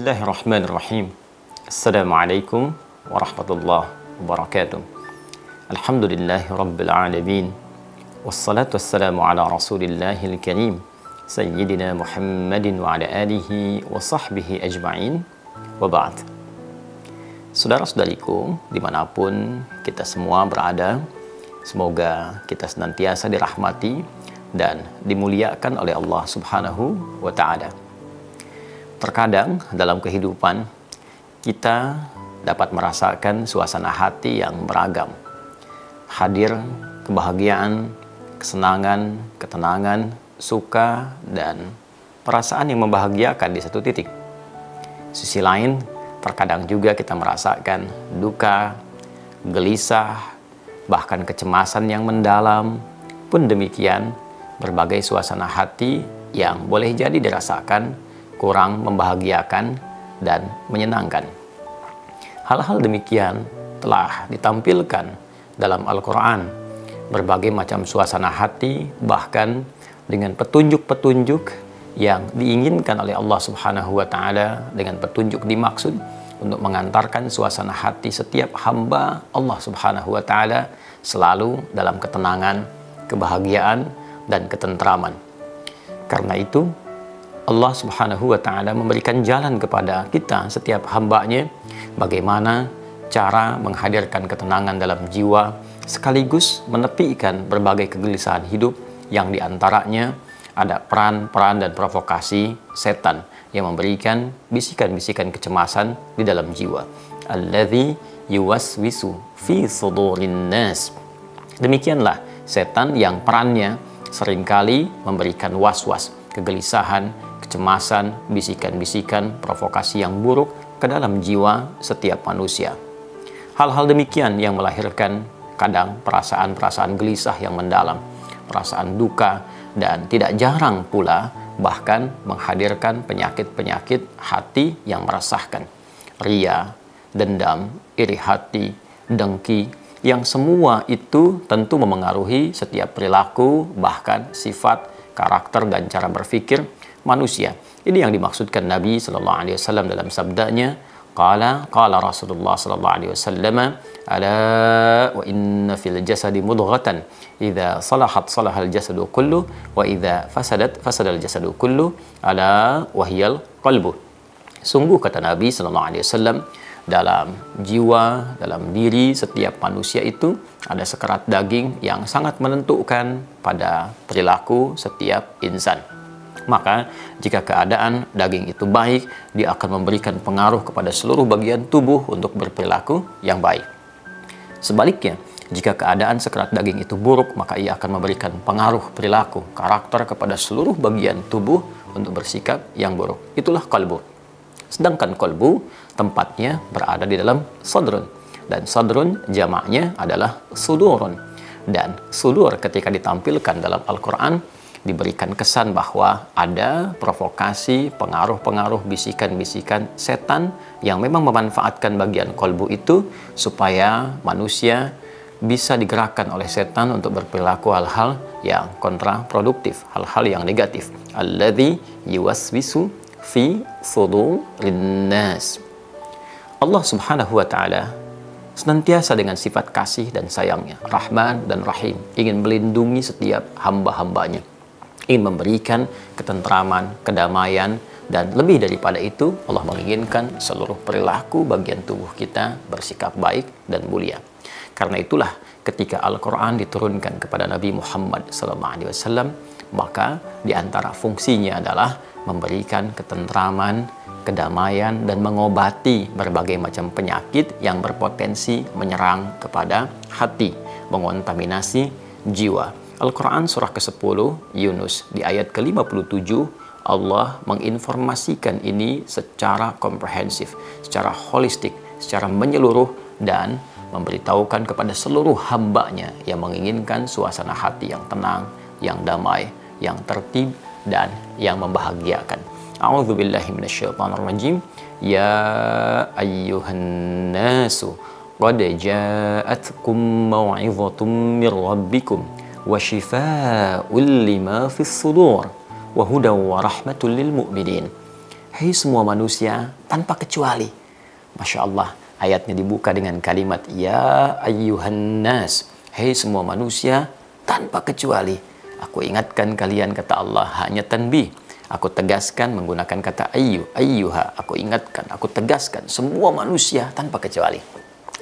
Bismillahirrahmanirrahim. Assalamualaikum warahmatullahi wabarakatuh. Alhamdulillahi rabbil alamin. Wassalatu wassalamu ala rasulillahil karim Sayyidina Muhammadin wa ala alihi wa sahbihi ajma'in. Wa ba'd. Saudara-saudariku, dimanapun kita semua berada, semoga kita senantiasa dirahmati dan dimuliakan oleh Allah Subhanahu wa Ta'ala. Terkadang dalam kehidupan kita dapat merasakan suasana hati yang beragam. Hadir kebahagiaan, kesenangan, ketenangan, suka, dan perasaan yang membahagiakan di satu titik. Sisi lain, terkadang juga kita merasakan duka, gelisah, bahkan kecemasan yang mendalam. Pun demikian, berbagai suasana hati yang boleh jadi dirasakan kurang membahagiakan dan menyenangkan. Hal-hal demikian telah ditampilkan dalam Al-Quran. Berbagai macam suasana hati, bahkan dengan petunjuk-petunjuk yang diinginkan oleh Allah Subhanahu wa Ta'ala, dengan petunjuk dimaksud untuk mengantarkan suasana hati setiap hamba Allah Subhanahu wa Ta'ala selalu dalam ketenangan, kebahagiaan, dan ketentraman. Karena itu Allah Subhanahu wa Ta'ala memberikan jalan kepada kita setiap hambanya bagaimana cara menghadirkan ketenangan dalam jiwa sekaligus menepikan berbagai kegelisahan hidup yang diantaranya ada peran-peran dan provokasi setan yang memberikan bisikan-bisikan kecemasan di dalam jiwa. Alladzi yuwaswisu fi sudurin nas. Demikianlah setan yang perannya seringkali memberikan was-was, kegelisahan, kecemasan, bisikan-bisikan, provokasi yang buruk ke dalam jiwa setiap manusia. Hal-hal demikian yang melahirkan kadang perasaan-perasaan gelisah yang mendalam, perasaan duka, dan tidak jarang pula bahkan menghadirkan penyakit-penyakit hati yang meresahkan. Ria, dendam, iri hati, dengki, yang semua itu tentu memengaruhi setiap perilaku, bahkan sifat, karakter, dan cara berpikir manusia. Ini yang dimaksudkan Nabi sallallahu alaihi wasallam dalam sabdanya, qala Rasulullah sallallahu alaihi wasallam, ala wa inna fil jasadi mudghatan idza salahat salahal jasadu kullu wa idza fasadat fasadal jasadu kullu ala wahyal qalbu. Sungguh kata Nabi sallallahu alaihi wasallam, dalam jiwa, dalam diri setiap manusia itu ada sekerat daging yang sangat menentukan pada perilaku setiap insan. Maka jika keadaan daging itu baik, dia akan memberikan pengaruh kepada seluruh bagian tubuh untuk berperilaku yang baik. Sebaliknya, jika keadaan sekerat daging itu buruk, maka ia akan memberikan pengaruh perilaku, karakter kepada seluruh bagian tubuh untuk bersikap yang buruk. Itulah qalbu. Sedangkan qalbu tempatnya berada di dalam sadrun. Dan sadrun jamaknya adalah sudurun. Dan sudur ketika ditampilkan dalam Al-Quran diberikan kesan bahwa ada provokasi, pengaruh-pengaruh, bisikan-bisikan setan yang memang memanfaatkan bagian kolbu itu supaya manusia bisa digerakkan oleh setan untuk berperilaku hal-hal yang kontraproduktif, hal-hal yang negatif. Alladzi yuwaswisu fi sudurin nas. Allah Subhanahu wa Ta'ala senantiasa dengan sifat kasih dan sayangnya, Rahman dan Rahim, ingin melindungi setiap hamba-hambanya, ingin memberikan ketentraman, kedamaian, dan lebih daripada itu Allah menginginkan seluruh perilaku bagian tubuh kita bersikap baik dan mulia. Karena itulah ketika Al-Quran diturunkan kepada Nabi Muhammad SAW, maka di antara fungsinya adalah memberikan ketentraman, kedamaian, dan mengobati berbagai macam penyakit yang berpotensi menyerang kepada hati, mengontaminasi jiwa. Al-Quran surah ke-10 Yunus di ayat ke-57 Allah menginformasikan ini secara komprehensif, secara holistik, secara menyeluruh, dan memberitahukan kepada seluruh hambanya yang menginginkan suasana hati yang tenang, yang damai, yang tertib, dan yang membahagiakan. A'udzubillahi minasyaitonirrajim. Ya ayyuhan nasu qad ja'atkum mau'izatum mir rabbikum wa shifaa'un lima fis sudur wa hudaw wa rahmatul lil mu'minin. hei semua manusia tanpa kecuali. Masya Allah, ayatnya dibuka dengan kalimat ya ayyuhan nas, hei semua manusia tanpa kecuali. Aku ingatkan kalian, kata Allah, hanya tanbih. Aku tegaskan menggunakan kata ayyuha. Aku ingatkan, aku tegaskan semua manusia tanpa kecuali.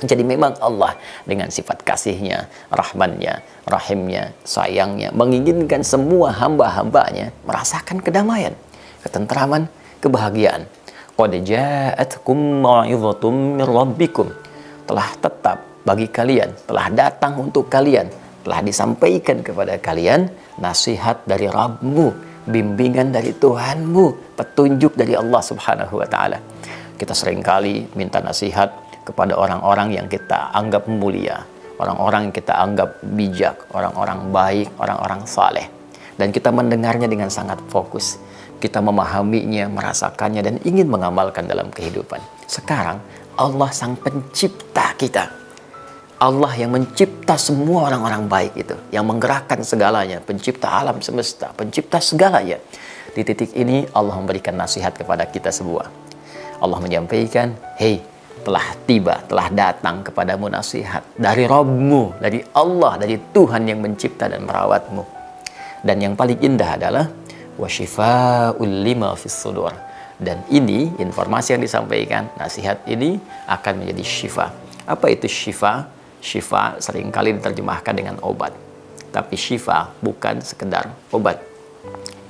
Jadi memang Allah dengan sifat kasihnya, rahmannya, rahimnya, sayangnya, menginginkan semua hamba-hambanya merasakan kedamaian, ketentraman, kebahagiaan. Qad ja'atkum mau'izatun min rabbikum. Telah tetap bagi kalian, telah datang untuk kalian, telah disampaikan kepada kalian nasihat dari Rabbmu, bimbingan dari Tuhanmu, petunjuk dari Allah Subhanahu wa taala. Kita seringkali minta nasihat kepada orang-orang yang kita anggap mulia, orang-orang yang kita anggap bijak, orang-orang baik, orang-orang saleh. Dan kita mendengarnya dengan sangat fokus. Kita memahaminya, merasakannya, dan ingin mengamalkan dalam kehidupan. Sekarang, Allah sang pencipta kita. Allah yang mencipta semua orang-orang baik itu, yang menggerakkan segalanya, pencipta alam semesta, pencipta segalanya. Di titik ini Allah memberikan nasihat kepada kita semua. Allah menyampaikan, hei, telah tiba, telah datang kepadamu nasihat dari Rabbmu, dari Allah, dari Tuhan yang mencipta dan merawatmu. Dan yang paling indah adalah wasyifa'ul lima fis sudur. Dan ini informasi yang disampaikan, nasihat ini akan menjadi syifa. Apa itu syifa? Syifa seringkali diterjemahkan dengan obat. Tapi syifa bukan sekedar obat.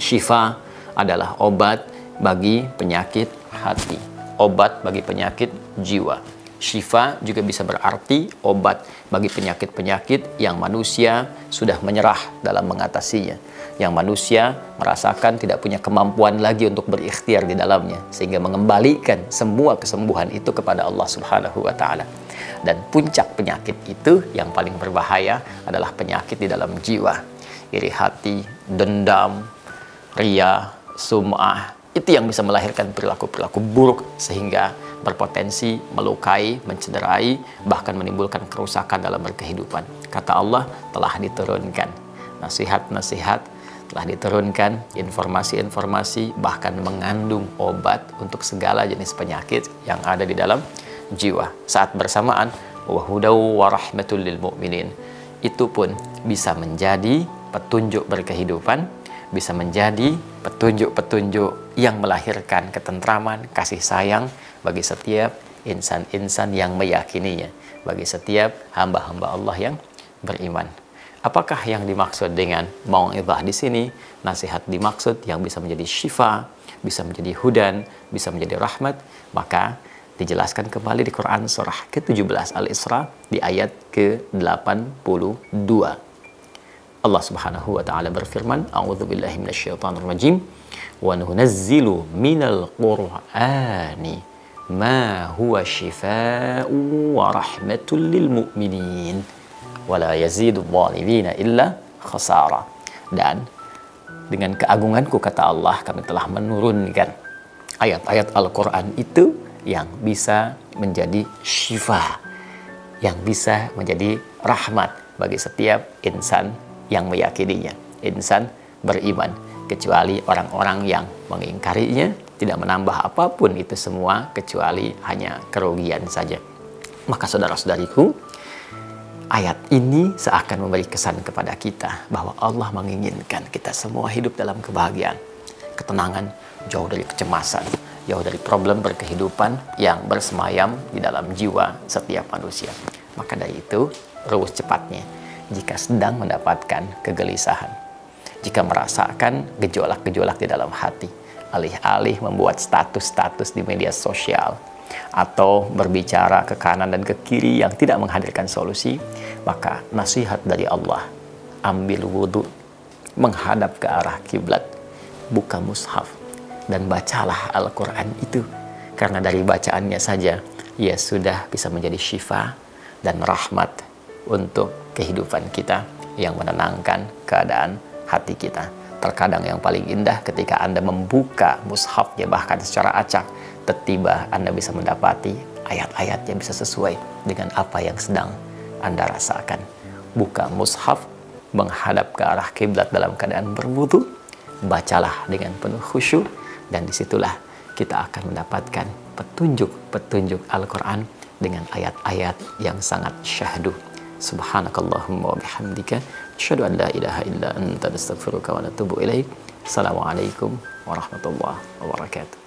Syifa adalah obat bagi penyakit hati, obat bagi penyakit jiwa. Syifa juga bisa berarti obat bagi penyakit-penyakit yang manusia sudah menyerah dalam mengatasinya, yang manusia merasakan tidak punya kemampuan lagi untuk berikhtiar di dalamnya, sehingga mengembalikan semua kesembuhan itu kepada Allah Subhanahu wa taala. Dan puncak penyakit itu yang paling berbahaya adalah penyakit di dalam jiwa. Iri hati, dendam, riya, sum'ah, itu yang bisa melahirkan perilaku-perilaku buruk sehingga berpotensi melukai, mencederai, bahkan menimbulkan kerusakan dalam berkehidupan. Kata Allah, telah diturunkan nasihat-nasihat, telah diturunkan informasi-informasi, bahkan mengandung obat untuk segala jenis penyakit yang ada di dalam jiwa. Saat bersamaan, wahudaw wa rahmatul lil mu'minin, itu pun bisa menjadi petunjuk berkehidupan, bisa menjadi petunjuk-petunjuk yang melahirkan ketentraman, kasih sayang bagi setiap insan-insan yang meyakininya, bagi setiap hamba-hamba Allah yang beriman. Apakah yang dimaksud dengan mau'izah di sini? Nasihat dimaksud yang bisa menjadi syifa, bisa menjadi hudan, bisa menjadi rahmat. Maka dijelaskan kembali di Quran surah ke-17 Al-Isra di ayat ke-82. Allah Subhanahu wa taala berfirman, a'udzubillahi minasyaitonir rajim, wa nunazzilu minal qur'ani ma huwa syifaa'un wa rahmatul lil mu'minin wa la yazidul zalimina illa khasara. Dan dengan keagunganku, kata Allah, kami telah menurunkan ayat-ayat Al-Quran itu yang bisa menjadi syifa, yang bisa menjadi rahmat bagi setiap insan yang meyakininya, insan beriman. Kecuali orang-orang yang mengingkarinya, tidak menambah apapun itu semua kecuali hanya kerugian saja. Maka saudara-saudariku, ayat ini seakan memberi kesan kepada kita bahwa Allah menginginkan kita semua hidup dalam kebahagiaan, ketenangan, jauh dari kecemasan, jauh dari problem berkehidupan yang bersemayam di dalam jiwa setiap manusia. Maka dari itu, rumus cepatnya, jika sedang mendapatkan kegelisahan, jika merasakan gejolak-gejolak di dalam hati, alih-alih membuat status-status di media sosial atau berbicara ke kanan dan ke kiri yang tidak menghadirkan solusi, maka nasihat dari Allah, ambil wudhu, menghadap ke arah kiblat, buka mushaf, dan bacalah Al-Quran itu. Karena dari bacaannya saja, ia sudah bisa menjadi syifa dan rahmat untuk kehidupan kita yang menenangkan keadaan hati kita. Terkadang yang paling indah ketika Anda membuka mushafnya bahkan secara acak, tiba-tiba Anda bisa mendapati ayat-ayat yang bisa sesuai dengan apa yang sedang Anda rasakan. Buka mushaf, menghadap ke arah kiblat dalam keadaan berwudu, bacalah dengan penuh khusyuk, dan disitulah kita akan mendapatkan petunjuk-petunjuk Al-Quran dengan ayat-ayat yang sangat syahdu. Subhanakallahumma wa bihamdika asyhadu an la ilaha illa anta astaghfiruka wa atubu ilaik. Assalamualaikum warahmatullahi wabarakatuh.